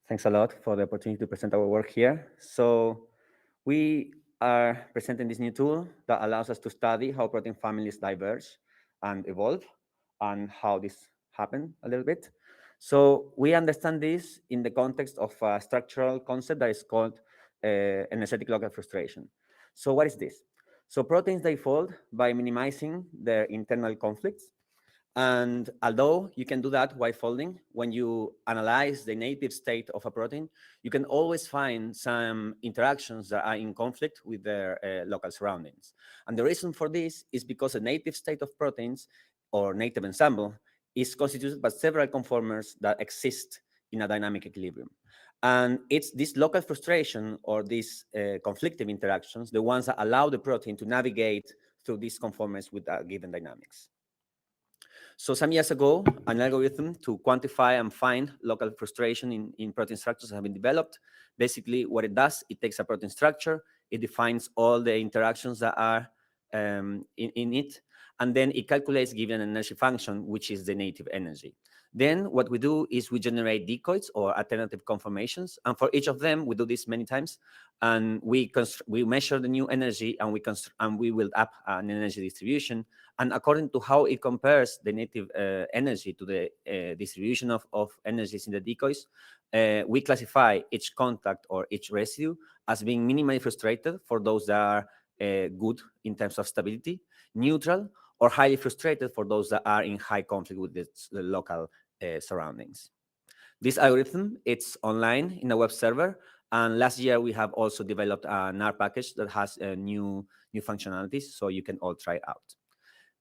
Thanks a lot for the opportunity to present our work here. So we are presenting this new tool that allows us to study how protein families diverge and evolve and how this happened a little bit. So we understand this in the context of a structural concept that is called energetic local frustration. So what is this? So proteins, they fold by minimizing their internal conflicts. And although you can do that while folding, when you analyze the native state of a protein, you can always find some interactions that are in conflict with their local surroundings. And the reason for this is because a native state of proteins, or native ensemble, is constituted by several conformers that exist in a dynamic equilibrium. And it's this local frustration or these conflictive interactions, the ones that allow the protein to navigate through these conformers with a given dynamics. So some years ago, an algorithm to quantify and find local frustration in protein structures has been developed. Basically, what it does, it takes a protein structure, it defines all the interactions that are in it, and then it calculates given an energy function, which is the native energy. Then what we do is we generate decoys or alternative conformations, and for each of them, we do this many times, and we measure the new energy, and we build up an energy distribution. And according to how it compares the native energy to the distribution of energies in the decoys, we classify each contact or each residue as being minimally frustrated for those that are good in terms of stability, neutral, or highly frustrated for those that are in high conflict with the local surroundings. This algorithm, it's online in a web server. And last year, we have also developed an R package that has new functionalities, so you can all try it out.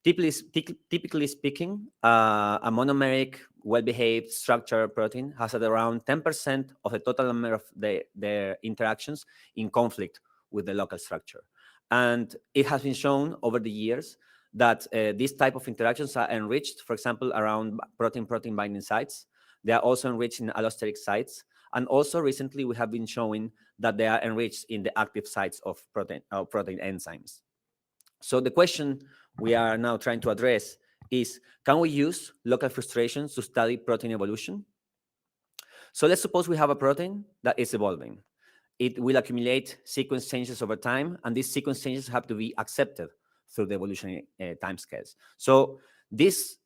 Typically speaking, a monomeric, well-behaved structured protein has at around 10% of the total number of their interactions in conflict with the local structure. And it has been shown over the years that these type of interactions are enriched, for example, around protein-protein binding sites. They are also enriched in allosteric sites. And also recently, we have been showing that they are enriched in the active sites of protein enzymes. So the question we are now trying to address is, can we use local frustrations to study protein evolution? So let's suppose we have a protein that is evolving. It will accumulate sequence changes over time, and these sequence changes have to be accepted through the evolutionary timescales. So these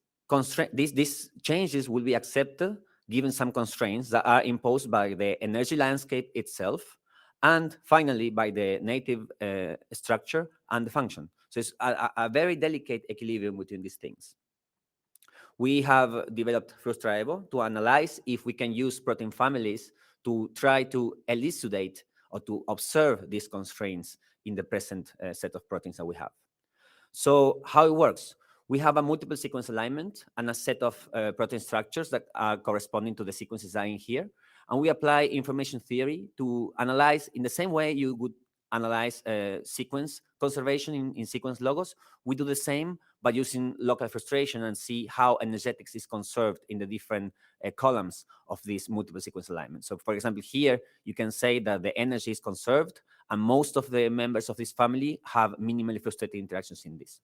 changes will be accepted given some constraints that are imposed by the energy landscape itself, and finally by the native structure and the function. So it's a very delicate equilibrium between these things. We have developed FrustraEvo to analyze if we can use protein families to try to elucidate or to observe these constraints in the present set of proteins that we have. So how it works? We have a multiple sequence alignment and a set of protein structures that are corresponding to the sequences that are in here. And we apply information theory to analyze in the same way you would analyze sequence conservation in sequence logos. We do the same by using local frustration and see how energetics is conserved in the different columns of this multiple sequence alignment. So for example, here you can say that the energy is conserved and most of the members of this family have minimally frustrated interactions in this.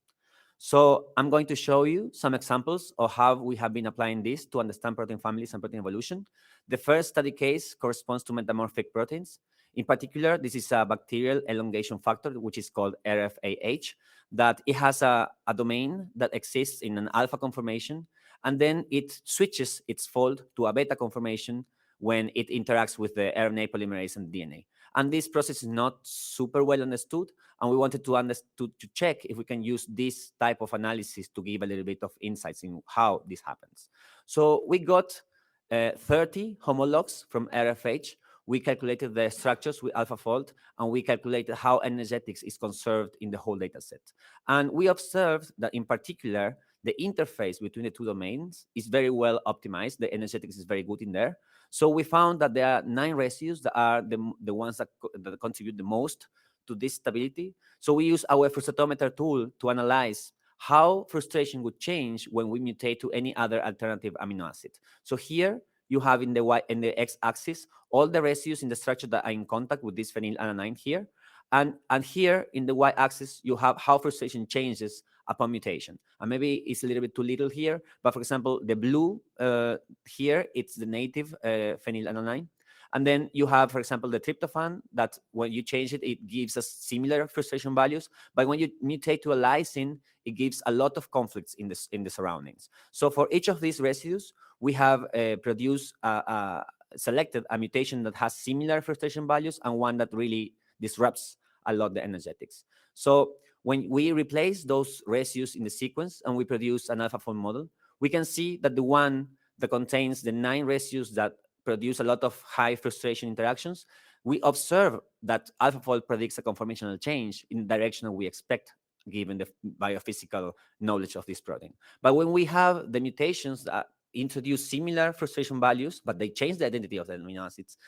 So I'm going to show you some examples of how we have been applying this to understand protein families and protein evolution. The first study case corresponds to metamorphic proteins. In particular, this is a bacterial elongation factor, which is called Rfah, that it has a domain that exists in an alpha conformation, and then it switches its fold to a beta conformation when it interacts with the RNA polymerase and DNA. And this process is not super well understood, and we wanted to check if we can use this type of analysis to give a little bit of insights in how this happens. So we got 30 homologs from Rfh. We calculated the structures with AlphaFold, and we calculated how energetics is conserved in the whole data set. And we observed that, in particular, the interface between the two domains is very well optimized. The energetics is very good in there. So we found that there are 9 residues that are the ones that contribute the most to this stability. So we use our frustatometer tool to analyze how frustration would change when we mutate to any other alternative amino acid. So here, you have in the x-axis all the residues in the structure that are in contact with this phenylalanine here. And here in the y-axis, you have how frustration changes upon mutation. And maybe it's a little bit too little here, but for example, the blue here, it's the native phenylalanine. And then you have, for example, the tryptophan, that when you change it, it gives us similar frustration values. But when you mutate to a lysine, it gives a lot of conflicts in the surroundings. So for each of these residues, we have selected a mutation that has similar frustration values and one that really disrupts a lot the energetics. So when we replace those residues in the sequence and we produce an AlphaFold model, we can see that the one that contains the 9 residues that produce a lot of high frustration interactions, we observe that AlphaFold predicts a conformational change in the direction that we expect given the biophysical knowledge of this protein. But when we have the mutations that introduce similar frustration values, but they change the identity of the amino acids,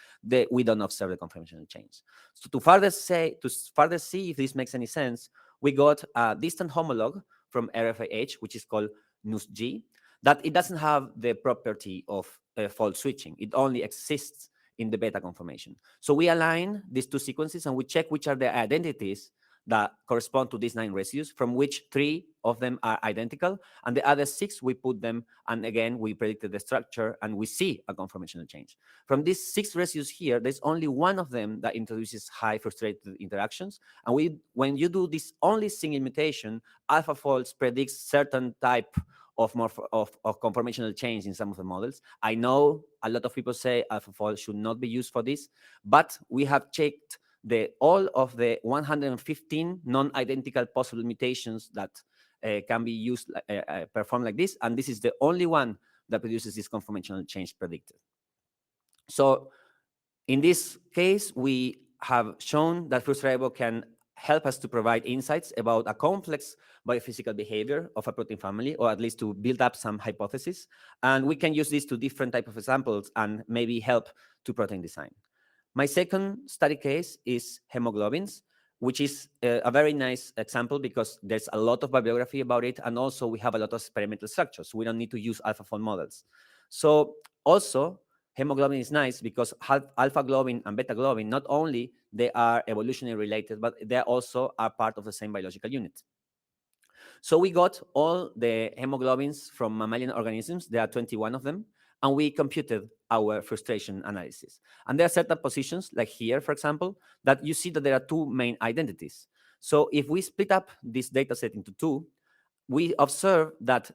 we don't observe the conformational change. So to further see if this makes any sense, we got a distant homolog from Rfah, which is called NUSG, that it doesn't have the property of fold switching. It only exists in the beta conformation. So we align these two sequences and we check which are the identities that correspond to these 9 residues, from which 3 of them are identical, and the other 6 we put them, and again we predicted the structure, and we see a conformational change. From these 6 residues here, there's only one of them that introduces high frustrated interactions, and when you do this only single mutation, AlphaFolds predicts certain type of conformational change in some of the models. I know a lot of people say AlphaFold should not be used for this, but we have checked all of the 115 non-identical possible mutations that can be used, performed like this, and this is the only one that produces this conformational change predicted. So in this case, we have shown that FrustraEvo can help us to provide insights about a complex biophysical behavior of a protein family, or at least to build up some hypotheses. And we can use this to different types of examples and maybe help to protein design. My second study case is hemoglobins, which is a very nice example because there's a lot of bibliography about it, and also we have a lot of experimental structures. So we don't need to use AlphaFold models. So also, hemoglobin is nice because alpha globin and beta globin, not only they are evolutionarily related, but they also are part of the same biological unit. So we got all the hemoglobins from mammalian organisms. There are 21 of them. And we computed our frustration analysis. And there are certain positions, like here, for example, that you see that there are 2 main identities. So if we split up this data set into 2, we observe that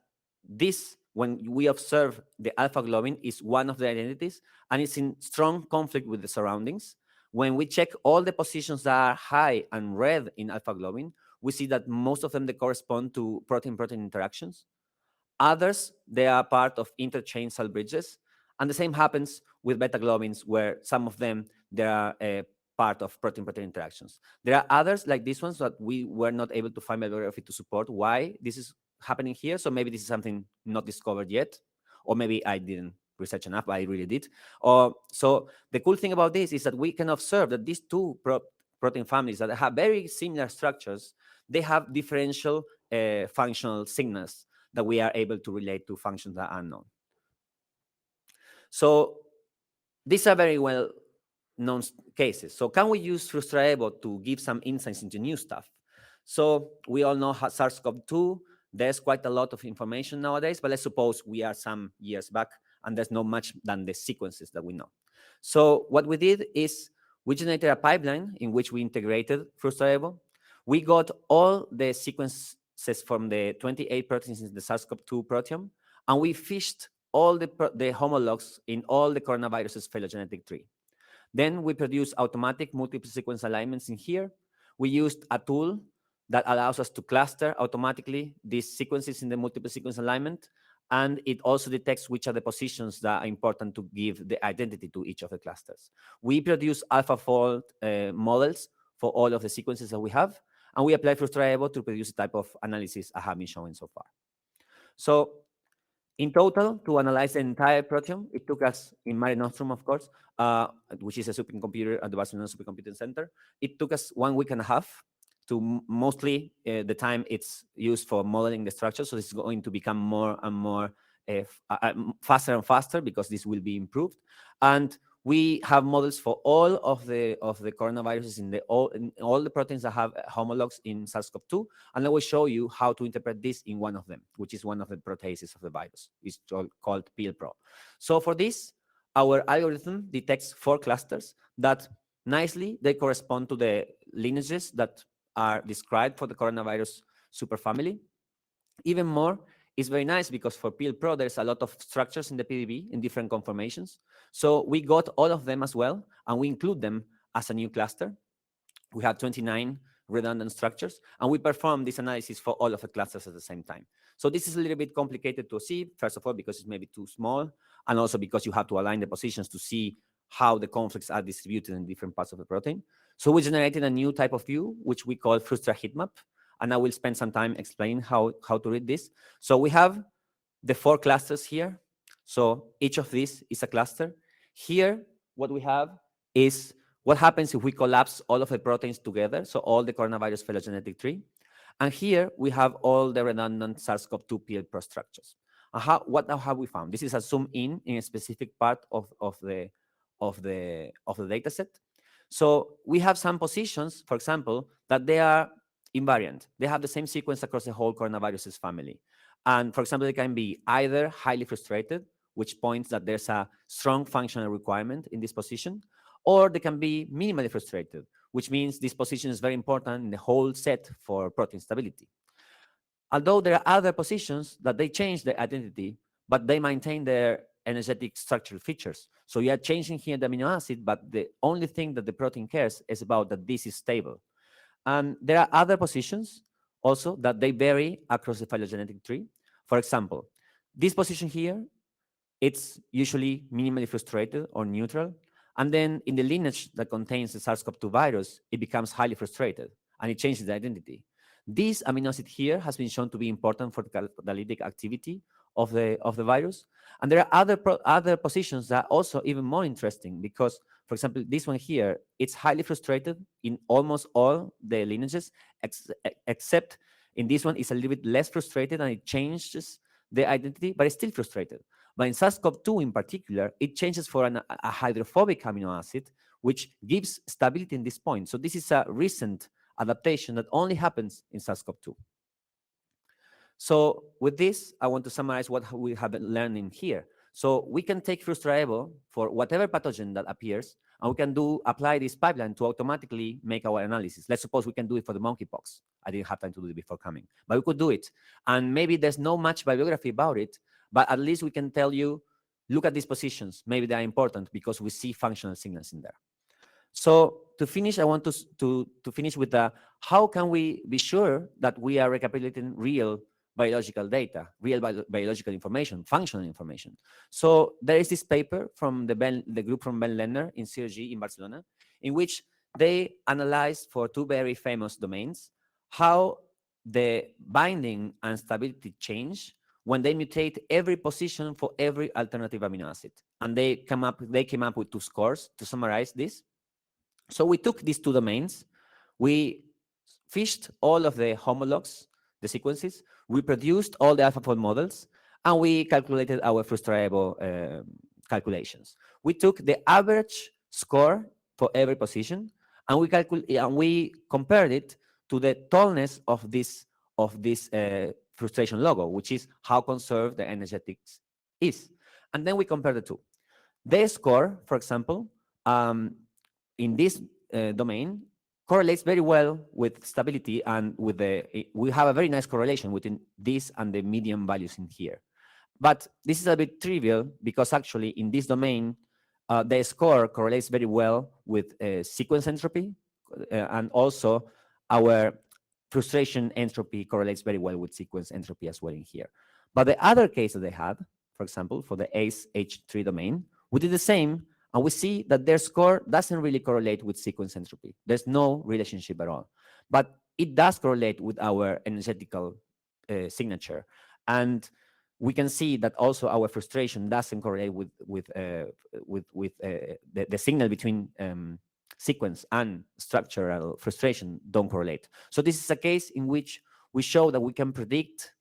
when we observe the alpha globin, is one of the identities, and it's in strong conflict with the surroundings. When we check all the positions that are high and red in alpha globin, we see that most of them, they correspond to protein-protein interactions. Others, they are part of interchain cell bridges. And the same happens with beta globins, where some of them, they are part of protein-protein interactions. There are others, like these ones, that we were not able to find bibliography to support why this is happening here. So maybe this is something not discovered yet, or maybe I didn't research enough, but I really did. So the cool thing about this is that we can observe that these 2 protein families that have very similar structures, they have differential functional signals that we are able to relate to functions that are unknown. So these are very well-known cases. So can we use FrustraEvo to give some insights into new stuff? So we all know SARS-CoV-2. There's quite a lot of information nowadays, but let's suppose we are some years back and there's not much than the sequences that we know. So what we did is we generated a pipeline in which we integrated FrustraEvo. We got all the sequences from the 28 proteins in the SARS-CoV-2 proteome, and we fished all the homologs in all the coronaviruses phylogenetic tree. Then we produced automatic multiple sequence alignments in here. We used a tool that allows us to cluster automatically these sequences in the multiple sequence alignment, and it also detects which are the positions that are important to give the identity to each of the clusters. We produce AlphaFold models for all of the sequences that we have, and we apply FrustraEvo to produce the type of analysis I have been showing so far. So in total, to analyze the entire proteome, it took us, in Mare Nostrum, of course, which is a supercomputer at the Barcelona Supercomputing Center, it took us 1 week and a half to mostly the time it's used for modeling the structure. So this is going to become more and more faster and faster because this will be improved. And we have models for all of the coronaviruses in all the proteins that have homologs in SARS-CoV-2, and I will show you how to interpret this in one of them, which is one of the proteases of the virus. It's called PILPRO. So for this, our algorithm detects 4 clusters that nicely, they correspond to the lineages that are described for the coronavirus superfamily. Even more, it's very nice because for PL Pro, there's a lot of structures in the PDB in different conformations. So we got all of them as well, and we include them as a new cluster. We have 29 redundant structures, and we perform this analysis for all of the clusters at the same time. So this is a little bit complicated to see, first of all, because it's maybe too small, and also because you have to align the positions to see how the conflicts are distributed in different parts of the protein. So we generated a new type of view, which we call Frustra heatmap, and I will spend some time explaining how to read this. So we have the 4 clusters here. So each of these is a cluster. Here, what we have is what happens if we collapse all of the proteins together, so all the coronavirus phylogenetic tree. And here we have all the redundant SARS-CoV-2 PL Pro structures. And what have we found? This is a zoom in a specific part of the data set. So we have some positions, for example, that they are invariant. They have the same sequence across the whole coronaviruses family. And for example, they can be either highly frustrated, which points that there's a strong functional requirement in this position, or they can be minimally frustrated, which means this position is very important in the whole set for protein stability. Although there are other positions that they change their identity, but they maintain their energetic structural features. So you are changing here the amino acid, but the only thing that the protein cares is about that this is stable. And there are other positions also that they vary across the phylogenetic tree. For example, this position here, it's usually minimally frustrated or neutral. And then in the lineage that contains the SARS-CoV-2 virus, it becomes highly frustrated and it changes the identity. This amino acid here has been shown to be important for the catalytic activity of the virus. And there are other positions that are also even more interesting because, for example, this one here, it's highly frustrated in almost all the lineages, except in this one, it's a little bit less frustrated and it changes the identity, but it's still frustrated. But in SARS-CoV-2 in particular, it changes for a hydrophobic amino acid, which gives stability in this point. So this is a recent adaptation that only happens in SARS-CoV-2. So with this, I want to summarize what we have been learning here. So we can take FrustraEvo for whatever pathogen that appears, and we can apply this pipeline to automatically make our analysis. Let's suppose we can do it for the monkeypox. I didn't have time to do it before coming, but we could do it. And maybe there's no much bibliography about it, but at least we can tell you, look at these positions. Maybe they are important because we see functional signals in there. So to finish, I want to finish with how can we be sure that we are recapitulating real biological data, real biological information, functional information. So there is this paper from the group from Ben Lenner in CRG in Barcelona, in which they analyzed for 2 very famous domains how the binding and stability change when they mutate every position for every alternative amino acid. And they came up with 2 scores to summarize this. So we took these 2 domains, we fished all of the homologs, the sequences, we produced all the AlphaFold models, and we calculated our FrustraEvo calculations. We took the average score for every position, and we compared it to the tallness of this frustration logo, which is how conserved the energetics is. And then we compared the 2. Their score, for example, in this domain correlates very well with stability and with we have a very nice correlation between this and the median values in here. But this is a bit trivial because actually in this domain, the score correlates very well with sequence entropy, and also our frustration entropy correlates very well with sequence entropy as well in here. But the other case that they had, for example, for the ACE-H3 domain, we did the same, and we see that their score doesn't really correlate with sequence entropy. There's no relationship at all. But it does correlate with our energetical signature. And we can see that also our frustration doesn't correlate with the signal between sequence and structural frustration don't correlate. So this is a case in which we show that we can predict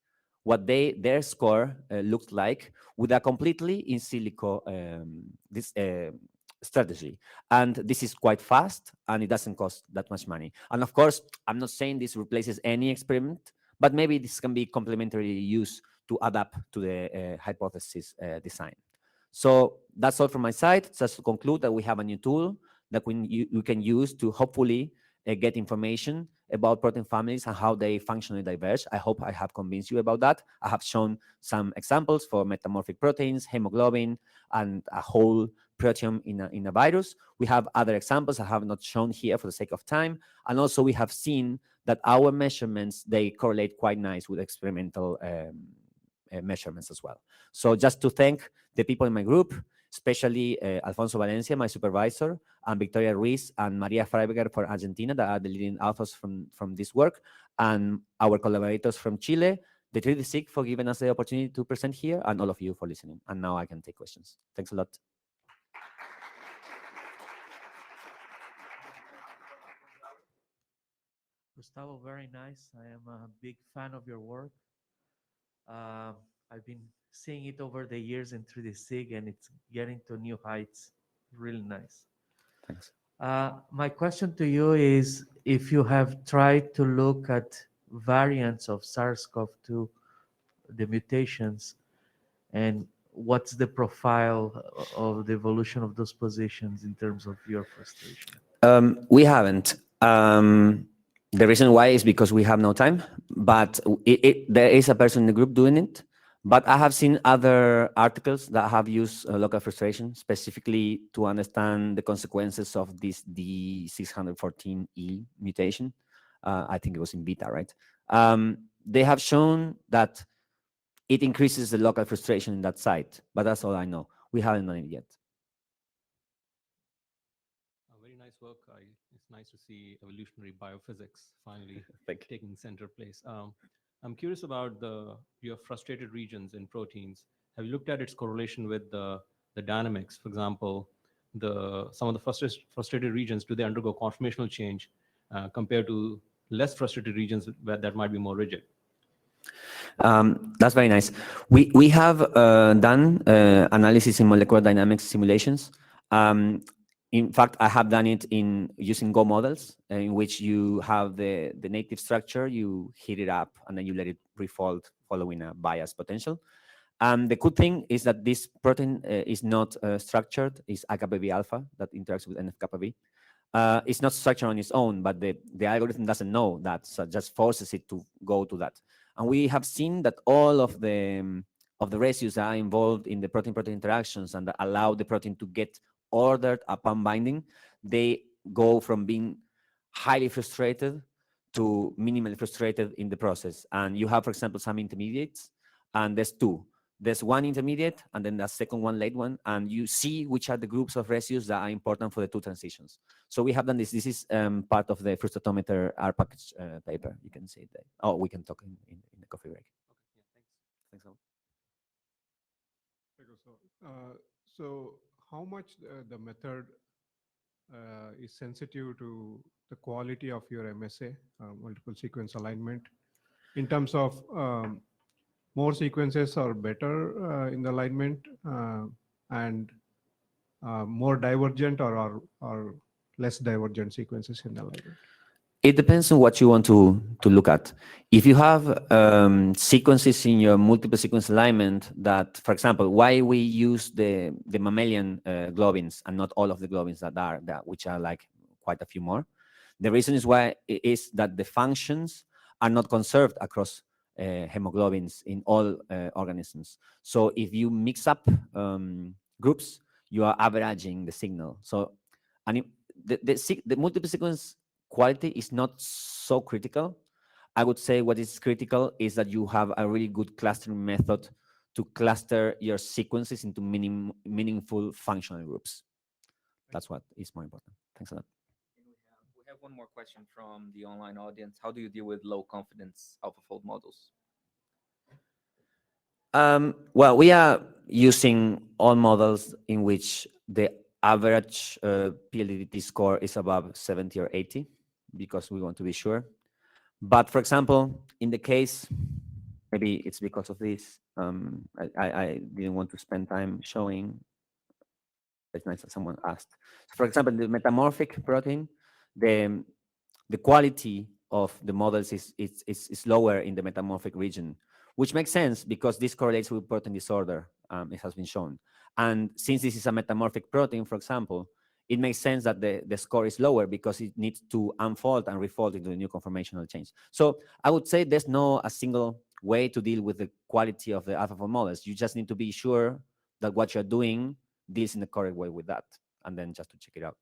what their score looks like with a completely in silico strategy. And this is quite fast, and it doesn't cost that much money. And of course, I'm not saying this replaces any experiment, but maybe this can be complementary use to adapt to the hypothesis design. So that's all from my side. Just to conclude that we have a new tool that we can use to hopefully get information about protein families and how they functionally diverge. I hope I have convinced you about that. I have shown some examples for metamorphic proteins, hemoglobin, and a whole proteome in a virus. We have other examples I have not shown here for the sake of time. And also we have seen that our measurements, they correlate quite nice with experimental measurements as well. So just to thank the people in my group, especially Alfonso Valencia, my supervisor, and Victoria Ruiz and Maria Freiberger for Argentina, that are the leading authors from this work, and our collaborators from Chile, the 3D-Sig for giving us the opportunity to present here, and all of you for listening. And now I can take questions. Thanks a lot. Gustavo, very nice. I am a big fan of your work. I've been seeing it over the years in 3D Sig, and it's getting to new heights. Really nice. Thanks. My question to you is if you have tried to look at variants of SARS-CoV-2, the mutations, and what's the profile of the evolution of those positions in terms of your frustration? We haven't. The reason why is because we have no time, but there is a person in the group doing it. But I have seen other articles that have used local frustration specifically to understand the consequences of this D614E mutation. I think it was in beta, right? They have shown that it increases the local frustration in that site, but that's all I know. We haven't done it yet. Very nice work. It's nice to see evolutionary biophysics finally taking center place. I'm curious about your frustrated regions in proteins. Have you looked at its correlation with the dynamics? For example, some of the frustrated regions, do they undergo conformational change compared to less frustrated regions that might be more rigid? That's very nice. We have done analysis in molecular dynamics simulations. In fact, I have done it in using Go models, in which you have the native structure, you heat it up, and then you let it refold following a bias potential. The good thing is that this protein is not structured. It's A kappa B alpha that interacts with NF kappa B. It's not structured on its own, but the algorithm doesn't know that, so just forces it to go to that. And we have seen that all of the residues that are involved in the protein-protein interactions and that allow the protein to get ordered upon binding, they go from being highly frustrated to minimally frustrated in the process. And you have, for example, some intermediates, and there's two. There's one intermediate, and then the second one, late one, and you see which are the groups of residues that are important for the two transitions. So we have done this. This is part of the frustatometer R package paper. You can see it there. Oh, we can talk in the coffee break. Okay, yeah, Thanks. So how much the method is sensitive to the quality of your MSA, multiple sequence alignment, in terms of more sequences are better in the alignment and more divergent or less divergent sequences in the alignment? It depends on what you want to look at. If you have sequences in your multiple sequence alignment that, for example, why we use the mammalian globins and not all of the globins which are like quite a few more. The reason is that the functions are not conserved across hemoglobins in all organisms. So if you mix up groups, you are averaging the signal. So the multiple sequence quality is not so critical. I would say what is critical is that you have a really good clustering method to cluster your sequences into meaningful functional groups. That's what is more important. Thanks a lot. We have one more question from the online audience. How do you deal with low confidence AlphaFold models? Well, we are using all models in which the average PLDT score is above 70 or 80 because we want to be sure. But for example, in the case, maybe it's because of this, I didn't want to spend time showing. It's nice that someone asked. So for example, the metamorphic protein, the quality of the models is lower in the metamorphic region, which makes sense because this correlates with protein disorder. It has been shown. And since this is a metamorphic protein, for example, it makes sense that the score is lower because it needs to unfold and refold into the new conformational change. So I would say there's no a single way to deal with the quality of the AlphaFold models. You just need to be sure that what you're doing deals in the correct way with that, and then just to check it out.